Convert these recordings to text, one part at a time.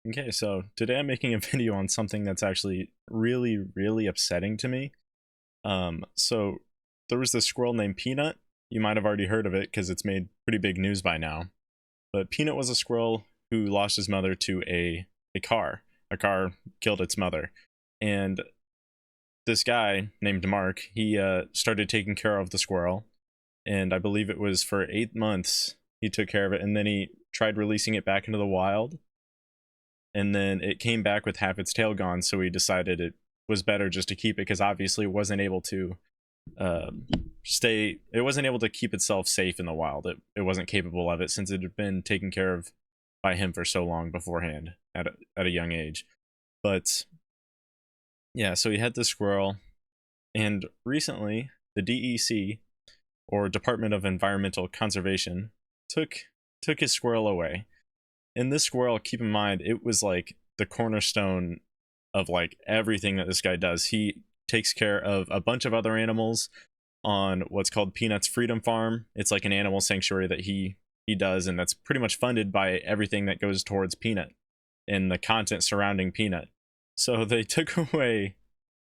Okay, so today I'm making a video on something that's actually really, really upsetting to me. So there was this squirrel named Peanut. You might have already heard of it because it's made pretty big news by now. But Peanut was a squirrel who lost his mother to a car. A car killed its mother. And this guy named Mark, he started taking care of the squirrel. And I believe it was for 8 months he took care of it. And then he tried releasing it back into the wild, and then it came back with half its tail gone, so we decided it was better just to keep it because obviously it wasn't able to uh, it wasn't able to keep itself safe in the wild. It wasn't capable of it since it had been taken care of by him for so long beforehand at a young age. But yeah, so he had this squirrel, and recently the DEC, or Department of Environmental Conservation, took his squirrel away. And this squirrel, keep in mind, it was like the cornerstone of like everything that this guy does. He takes care of a bunch of other animals on what's called Peanut's Freedom Farm. It's like an animal sanctuary that he does, and that's pretty much funded by everything that goes towards Peanut and the content surrounding Peanut. So they took away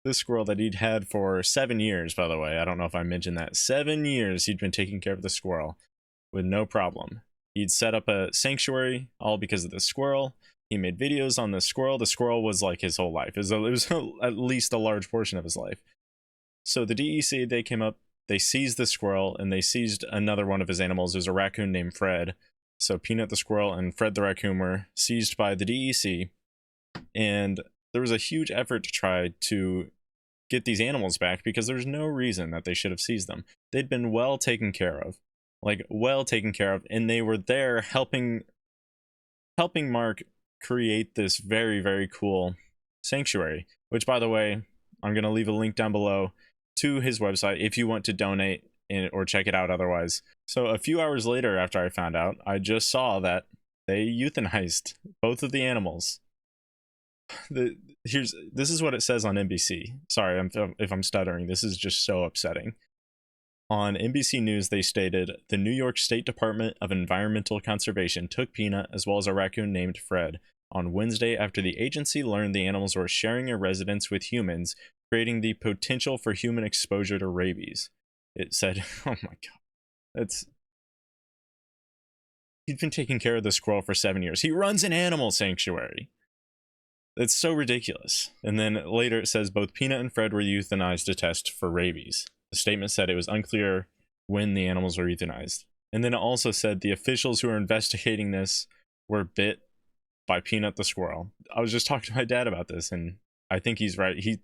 this squirrel that he'd had for 7 years, by the way. I don't know if I mentioned that. 7 years he'd been taking care of the squirrel with no problem. He'd set up a sanctuary all because of the squirrel. He made videos on the squirrel. The squirrel was like his whole life. It was at least a large portion of his life. So the DEC, they came up, they seized the squirrel, and they seized another one of his animals. There's a raccoon named Fred. So Peanut the squirrel and Fred the raccoon were seized by the DEC, and there was a huge effort to try to get these animals back because there's no reason that they should have seized them. They'd been well taken care of, and they were there helping Mark create this very, very cool sanctuary, which, by the way, I'm going to leave a link down below to his website if you want to donate or check it out otherwise. So a few hours later, after I found out, I just saw that they euthanized both of the animals. This is what it says on NBC. Sorry if I'm stuttering. This is just so upsetting. On NBC News, they stated, the New York State Department of Environmental Conservation took Peanut, as well as a raccoon named Fred, on Wednesday after the agency learned the animals were sharing a residence with humans, creating the potential for human exposure to rabies. It said, oh my god, he'd been taking care of the squirrel for 7 years. He runs an animal sanctuary. It's so ridiculous. And then later it says both Peanut and Fred were euthanized to test for rabies. The statement said it was unclear when the animals were euthanized. And then it also said the officials who are investigating this were bit by Peanut the squirrel. I was just talking to my dad about this, and I think he's right. He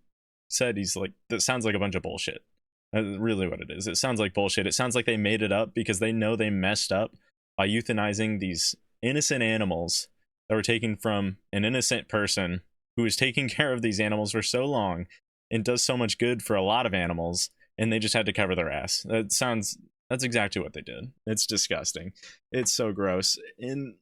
said, he's like, that sounds like a bunch of bullshit. That's really what it is. It sounds like bullshit. It sounds like they made it up because they know they messed up by euthanizing these innocent animals that were taken from an innocent person who was taking care of these animals for so long and does so much good for a lot of animals, and they just had to cover their ass. That's exactly what they did. It's disgusting. It's so gross. And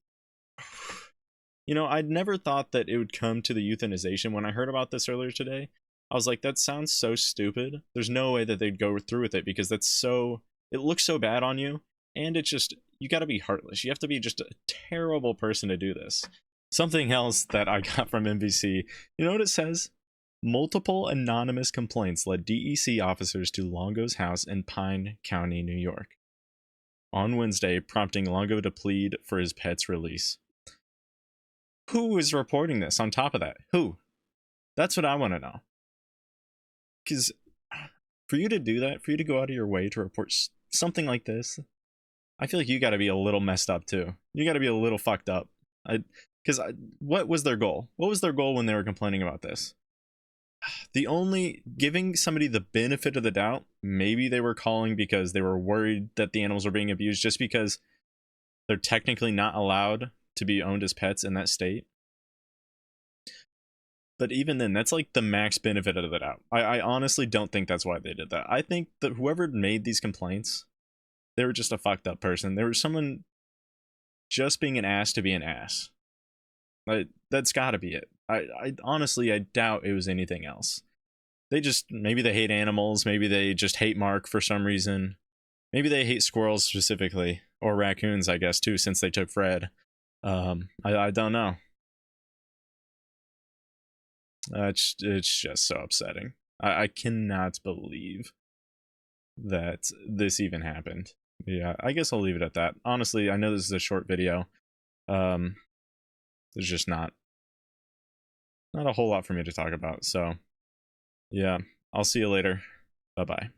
I'd never thought that it would come to the euthanization. When I heard about this earlier today, I was like, that sounds so stupid. There's no way that they'd go through with it because it looks so bad on you, and it's just, you got to be heartless. You have to be just a terrible person to do this. Something else that I got from NBC, you know what it says? Multiple anonymous complaints led DEC officers to Longo's house in Pine County, New York, on Wednesday, prompting Longo to plead for his pet's release. Who is reporting this on top of that? Who? That's what I want to know. Because for you to do that, for you to go out of your way to report something like this, I feel like you got to be a little messed up too. You got to be a little fucked up. Because what was their goal? What was their goal when they were complaining about this? Giving somebody the benefit of the doubt, maybe they were calling because they were worried that the animals were being abused, just because they're technically not allowed to be owned as pets in that state. But even then, that's like the max benefit of the doubt. I honestly don't think that's why they did that. I think that whoever made these complaints, they were just a fucked up person. There was someone just being an ass to be an ass. That's got to be it. I honestly, I doubt it was anything else. Maybe they hate animals. Maybe they just hate Mark for some reason. Maybe they hate squirrels specifically, or raccoons, I guess, too, since they took Fred. I don't know. It's just so upsetting. I cannot believe that this even happened. Yeah, I guess I'll leave it at that. Honestly, I know this is a short video. Um, there's just not a whole lot for me to talk about. So, yeah, I'll see you later. Bye bye.